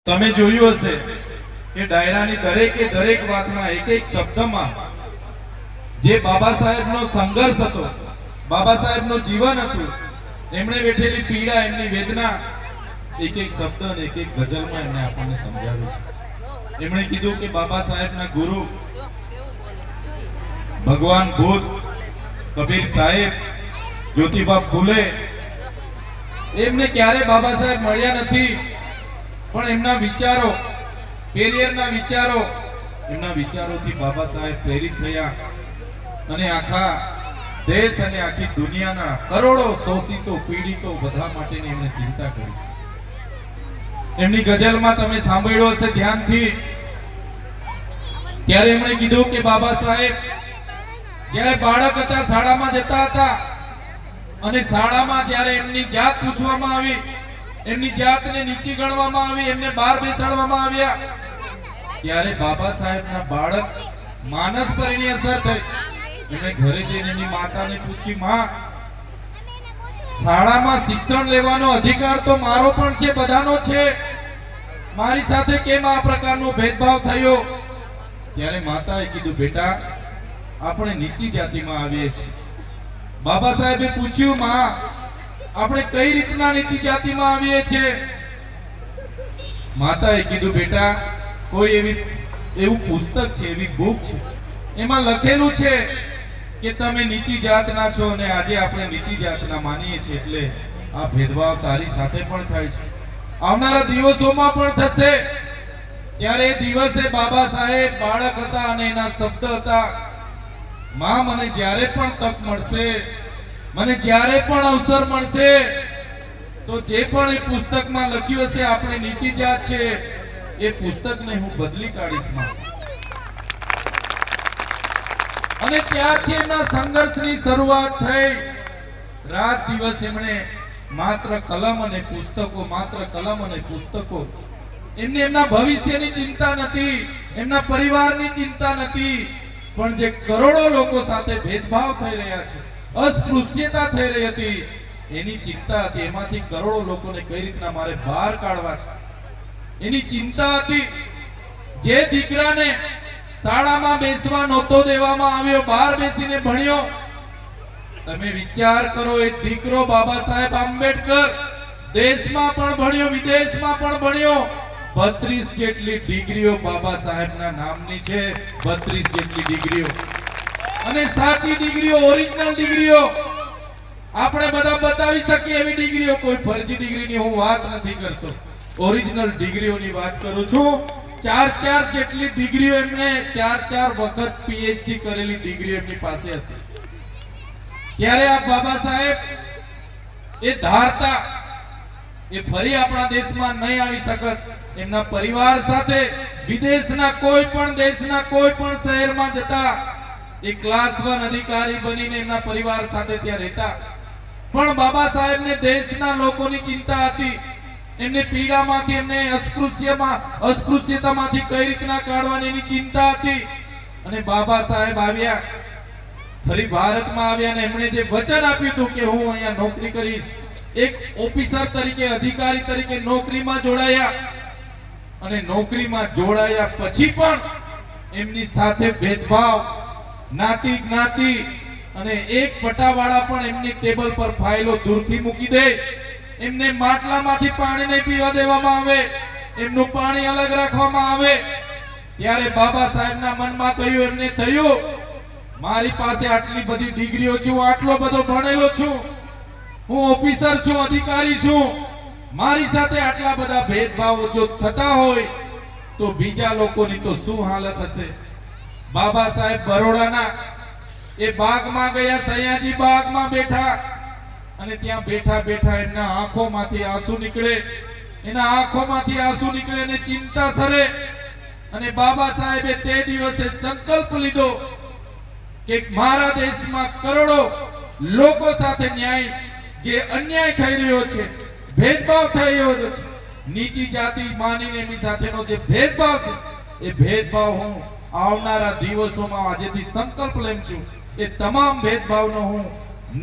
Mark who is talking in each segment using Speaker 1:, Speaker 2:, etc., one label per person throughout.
Speaker 1: તમે જોયું હશે કે ડાયરાની દરેક વાતમાં એક શબ્દમાં જે બાબા સાહેબનો સંઘર્ષ હતો, બાબા સાહેબનું જીવન હતું, એમણે વેઠેલી પીડા, એમની વેદના એક શબ્દ અને એક ગઝલમાં એમણે આપણને સમજાવ્યું છે. એમણે કીધું કે બાબા સાહેબના ગુરુ ભગવાન બુદ્ધ, કબીર સાહેબ, જ્યોતિબા ફૂલે એમને ક્યારે બાબા સાહેબ મળ્યા નથી, પણ એમના વિચારો, પેરિયરના વિચારો, એમના વિચારોથી બાબા સાહેબ પ્રેરિત થયા અને આખા દેશ અને આખી દુનિયાના કરોડો શોષિતો, પીડિતો બધા માટેની એમણે ચિંતા કરી. એમની ગઝલમાં તમે સાંભળ્યો હશે ધ્યાનથી, ત્યારે એમણે કીધું કે બાબા સાહેબ જ્યારે બાળક હતા, શાળામાં જતા હતા અને શાળામાં જ્યારે એમની જાત પૂછવામાં આવી, એમની જાતને નીચી ગણવામાં આવી, એમને બહાર બેસાડવામાં આવ્યા, ત્યારે બાબા સાહેબના બાળક માનસ પર એની અસર થઈ. એમણે ઘરે જઈને એમની માતાને પૂછી, માં, શાળામાં શિક્ષણ લેવાનો અધિકાર તો મારો પણ છે, બધાનો છે, મારી સાથે કેમ આ પ્રકારનો ભેદભાવ થયો? ત્યારે માતાએ કીધું, બેટા, આપણે નીચી જાતિમાં આવીએ છીએ. બાબા સાહેબે પૂછ્યું, માં, આપણે કઈ રીતના નીચી જાતિમાં આવીએ છીએ? માતાએ કીધું, બેટા, કોઈ એવું પુસ્તક છે, એવી બુક છે, એમાં લખેલું છે કે તમે નીચી જાતના છો અને આજે આપણે નીચી જાતના માનીએ છીએ, એટલે આ ભેદભાવ તારી સાથે પણ થાય છે, આવનારા દિવસોમાં પણ થશે. ત્યારે એ દિવસે બાબા સાહેબ બાળક હતા અને એના શબ્દ હતા, માં, મને જ્યારે પણ તક મળશે, મને જ્યારે પણ અવસર મળશે, તો જે પણ એ પુસ્તકમાં લખ્યું હશે આપણે નીચી જાત છે, એ પુસ્તકને હું બદલી કાઢીશ માં. અને ત્યારથી એમના સંઘર્ષની શરૂઆત થઈ. રાત દિવસ એમણે માત્ર કલમ અને પુસ્તકો, માત્ર કલમ અને પુસ્તકો. એમને એમના ભવિષ્યની ચિંતા નથી, એમના પરિવારની ચિંતા નથી, પણ જે કરોડો લોકો સાથે ભેદભાવ થઈ રહ્યા છે, અસ્પૃશ્યતા થઈ રહી હતી, એની ચિંતા હતી. એમાંથી કરોડો લોકોને કઈ રીતના મારે બહાર કાઢવા છે, એની ચિંતા હતી. જે દીકરાને શાળામાં બેસવા નહોતો દેવામાં આવ્યો, બહાર બેસીને ભણ્યો, તમે વિચાર કરો, એ દીકરો બાબા સાહેબ આંબેડકર દેશમાં પણ ભણ્યો, વિદેશમાં પણ ભણ્યો, 32 જેટલી ડિગ્રીઓ બાબા સાહેબના નામની છે, 32 જેટલી ડિગ્રીઓ. અને સાચી ડિગ્રીઓ, ઓરિજિનલ ડિગ્રીઓ આપણે બધા બતાવી શકીએ એવી ડિગ્રીઓ, કોઈ ફરજી ડિગ્રીની હું વાત નથી કરતો, ઓરિજિનલ ડિગ્રીઓની વાત કરું છું. 4 જેટલી ડિગ્રીઓ, એમને 4 વખત પીએચડી કરેલી ડિગ્રીઓ એમની પાસે હતી. ત્યારે આ બાબા સાહેબ એ ધારતા એ ફરી આપણા દેશમાં નહીં આવી શકત. એમના પરિવાર સાથે વિદેશના કોઈ પણ દેશના કોઈ પણ શહેરમાં જતા, એ ક્લાસ 1 અધિકારી બનીને એમના પરિવાર સાથે ત્યાં રહેતા. પણ બાબા સાહેબને દેશના લોકોની ચિંતા હતી, એમને પીડામાંથી, એમને અસ્પૃશ્યતામાંથી કઈ રીતના કાઢવાની એની ચિંતા હતી. અને બાબા સાહેબ આવ્યા, ફરી ભારતમાં આવ્યા અને એમણે જે વચન આપ્યું હતું કે હું અહીંયા નોકરી કરીશ, એક ઓફિસર તરીકે, અધિકારી તરીકે નોકરીમાં જોડાયા. અને નોકરીમાં જોડાયા પછી પણ એમની સાથે ભેદભાવ, જ્ઞાતિ જ્ઞાતિ, અને એક પટાવાળા પણ એમની ટેબલ પર ફાઇલો દૂરથી મૂકી દે, એમને માટલામાંથી પાણી નહીં પીવા દેવામાં આવે, એમનું પાણી અલગ રાખવામાં આવે. ત્યારે બાબા સાહેબના મનમાં થયું, એમને થયું, મારી પાસે આટલી બધી ડિગ્રીઓ છે, હું આટલો બધો ભણેલો છું, હું ઓફિસર છું, અધિકારી છું, મારી સાથે આટલા બધા ભેદભાવો જો થતા હોય તો બીજા લોકોની તો શું હાલત હશે? બાબા સાહેબ બરોડાના એ બાગમાં ગયા, સયાજી બાગમાં બેઠા, અને ત્યાં બેઠા બેઠા એમના આંખોમાંથી આંસુ નીકળે, એના આંખોમાંથી આંસુ નીકળે અને ચિંતા સરે. અને બાબા સાહેબે તે દિવસે સંકલ્પ લીધો કે મારા દેશમાં કરોડો લોકો સાથે ન્યાય, જે અન્યાય થઈ રહ્યો છે, ભેદભાવ થઈ રહ્યો છે, નીચી જાતિ માનીને એની સાથેનો જે ભેદભાવ છે, એ ભેદભાવ હું આવનારા દિવસોમાં આજેથી સંકલ્પ લઉં છું, એ તમામ ભેદભાવનો હું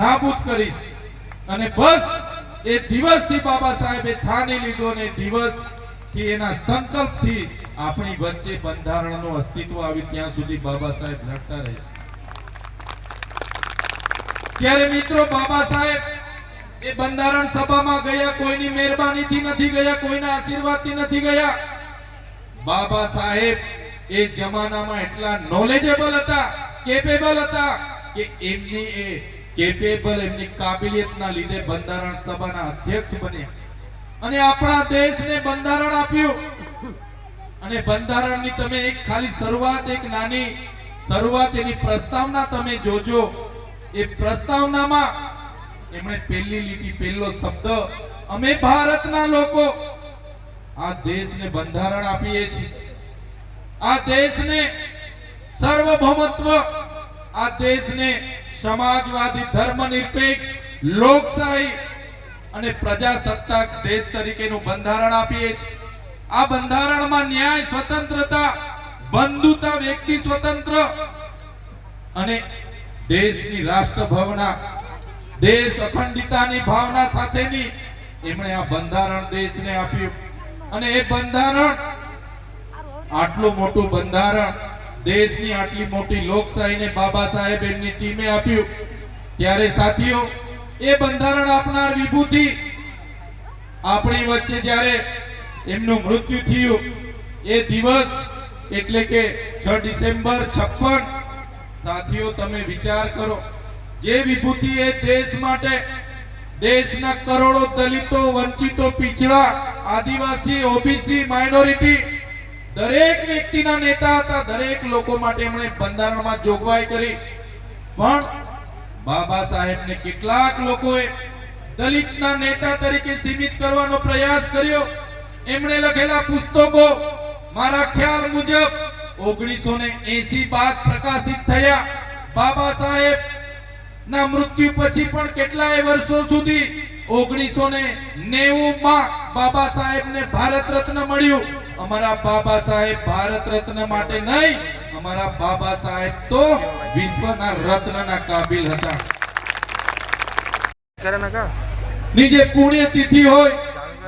Speaker 1: નાબૂદ કરીશ. અને બસ એ દિવસથી બાબા સાહેબે ઠાની લીધો, અને દિવસ કે એના સંકલ્પથી આપણી વચ્ચે બંધારણનું અસ્તિત્વ આવ્યું ત્યાં સુધી બાબા સાહેબ લડતા રહ્યા. ત્યારે મિત્રો બાબા સાહેબ એ બંધારણ સભામાં ગયા, કોઈની મહેરબાનીથી નથી ગયા, કોઈના આશીર્વાદથી નથી ગયા. બાબા સાહેબ એ જમાનામાં એટલા નોલેજેબલ હતા, કેપેબલ હતા કે એમની એ કેપેબલ એમની કાબિલિયતના લીધે બંધારણ સભાના અધ્યક્ષ બન્યા અને આપણા દેશને બંધારણ આપ્યું. અને બંધારણની તમે એક ખાલી શરૂઆત, એક નાની શરૂઆત, એની પ્રસ્તાવના તમે જોજો. એ પ્રસ્તાવનામાં એમણે પહેલી લીટી, પહેલો શબ્દ, અમે ભારતના લોકો આ દેશને બંધારણ આપીએ છીએ, આ દેશને સર્વભૌમત્વ, આ દેશને સમાજવાદી, ધર્મનિરપેક્ષ, લોકશાહી અને પ્રજાસત્તાક દેશ તરીકેનું બંધારણ આપીએ છીએ. આ બંધારણમાં ન્યાય, સ્વતંત્રતા, બંધુતા, વ્યક્તિ સ્વતંત્ર અને દેશની રાષ્ટ્ર ભાવના, દેશ અખંડિતતાની ભાવના સાથેની એમણે આ બંધારણ દેશને આપ્યું. અને એ બંધારણ, આટલું મોટું બંધારણ, દેશની આટલી મોટી લોકશાહીને બાબા સાહેબ એમની ટીમે આપ્યું. ત્યારે સાથીઓ, એ બંધારણ આપનાર વિભૂતિ આપણી વચ્ચે જ્યારે એમનું મૃત્યુ થયું, એ દિવસ એટલે કે 6 ડિસેમ્બર 56. સાથીઓ, તમે વિચાર કરો, જે વિભૂતિ એ દેશ માટે, દેશના કરોડો દલિતો, વંચિતો, પીછડા, આદિવાસી, ઓબીસી, માઇનોરિટી દરેક વ્યક્તિના નેતા હતા. દરેક લોકો માટે એમણે બંધારણમાં જોગવાઈ કરી. પણ બાબા સાહેબને કેટલાક લોકોએ દલિતના નેતા તરીકે સીમિત કરવાનો પ્રયાસ કર્યો. એમણે લખેલા પુસ્તકો મારા ખ્યાલ મુજબ 1980 બાદ પ્રકાશિત થયા. બાબા સાહેબ ના મૃત્યુ પછી પણ કેટલાય વર્ષો સુધી 1990 માં બાબા સાહેબને ભારત રત્ન મળ્યું. અમારા બાબા સાહેબ ભારત રત્ન માટે નહીં, અમારા બાબા સાહેબ તો વિશ્વના રત્નના કાબિલ હતા. ની જે પુણ્યતિથિ હોય,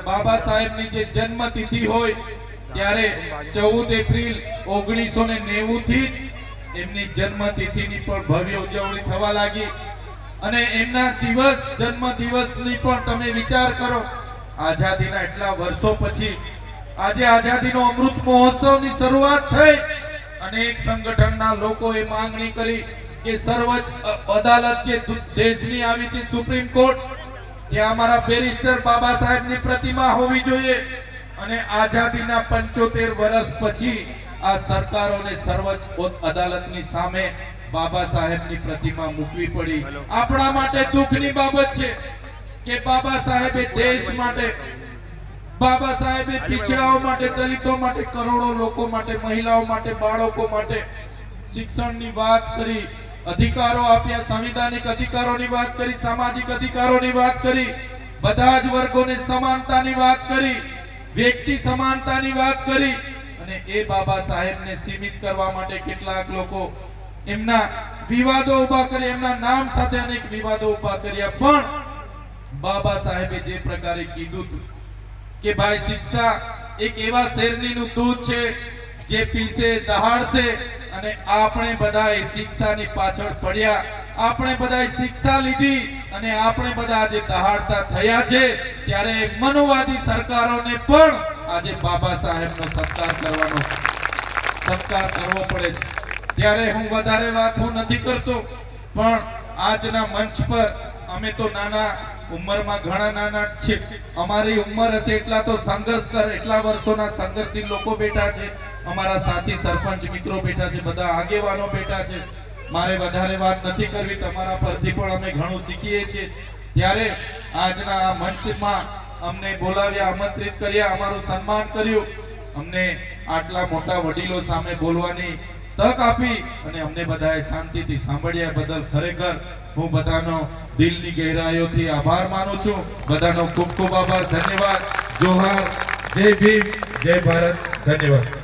Speaker 1: બાબા સાહેબની જે જન્મ તિથિ હોય, ત્યારે 14 એપ્રિલ 1990 થી જ એમની જન્મ તિથિની પણ ભવ્ય ઉજવણી થવા લાગી. અને એમના દિવસ, જન્મ દિવસની પણ તમે વિચાર કરો, આઝાદીના એટલા વર્ષો પછી આજે આઝાદીનો અમૃત મહોત્સવની શરૂઆત થઈ. અનેક સંગઠનના લોકોએ માંગણી કરી કે સર્વોચ્ચ અદાલત જે દેશની આવી છે, સુપ્રીમ કોર્ટ, ત્યાં અમારા બેરિસ્ટર બાબા સાહેબની પ્રતિમા હોવી જોઈએ. અને આઝાદીના 75 વર્ષ પછી આ સરકારોને સર્વોચ્ચ અદાલતની સામે બાબા સાહેબની પ્રતિમા મૂકવી પડી. આપણા માટે દુઃખની બાબત છે કે બાબા સાહેબે દેશ માટે, બાબા સાહેબે પીછડાઓ માટે, દલિતો માટે, કરોડો લોકો માટે, મહિલાઓ માટે, બાળકો માટે શિક્ષણની વાત કરી, અધિકારો આપ્યા, સંવિધાનિક અધિકારોની વાત કરી, સામાજિક અધિકારોની વાત કરી, બધા જ વર્ગોને સમાનતાની વાત કરી, વ્યક્તિ સમાનતાની વાત કરી. અને એ બાબા સાહેબને સીમિત કરવા માટે કેટલાક લોકો એમના વિવાદો ઉભા કરી, એમના નામ સાથે અનેક વિવાદો ઉભા કર્યા. પણ બાબા સાહેબે જે પ્રકારે કીધું હતું કે ભાઈ, શિક્ષા એક એવા શેરડીનું દૂધ છે જે પીસે, દહાડશે. અને આપણે બધા એ શિક્ષાની પાછળ પડ્યા, આપણે બધા શિક્ષા લીધી અને આપણે બધા આજે દહાડતા થયા છે. ત્યારે મનુવાદી સરકારોને પણ આજે બાબા સાહેબનો સત્કાર કરવો પડે છે. ત્યારે હું વધારે વાત નથી કરતો, પણ આજના મંચ પર અમે તો નાના ઉંમરમાં, ઘણા નાના છે, અમારી ઉંમર હશે એટલા તો સંઘર્ષ કર, એટલા વર્ષોના સંઘર્ષી લોકો બેઠા છે, અમારા સાથી સરપંચ મિત્રો બેઠા છે, બધા આગેવાનો બેઠા છે. મારે વધારે વાત નથી કરવી, તમારા પરથી પણ અમે ઘણું શીખીએ છીએ. ત્યારે આજના આ મંચમાં અમને બોલાવ્યા, આમંત્રિત કર્યા, અમારું સન્માન કર્યું, અમને આટલા મોટા વડીલો સામે બોલવાની તક આપી અને અમને બધાએ શાંતિથી સાંભળ્યા બદલ ખરેખર હું બધાનો દિલની ગહેરાઈઓથી આભાર માનું છું. બધાનો ખૂબ ખૂબ આભાર, ધન્યવાદ. જોહાર, જય ભીમ, જય ભારત, ધન્યવાદ.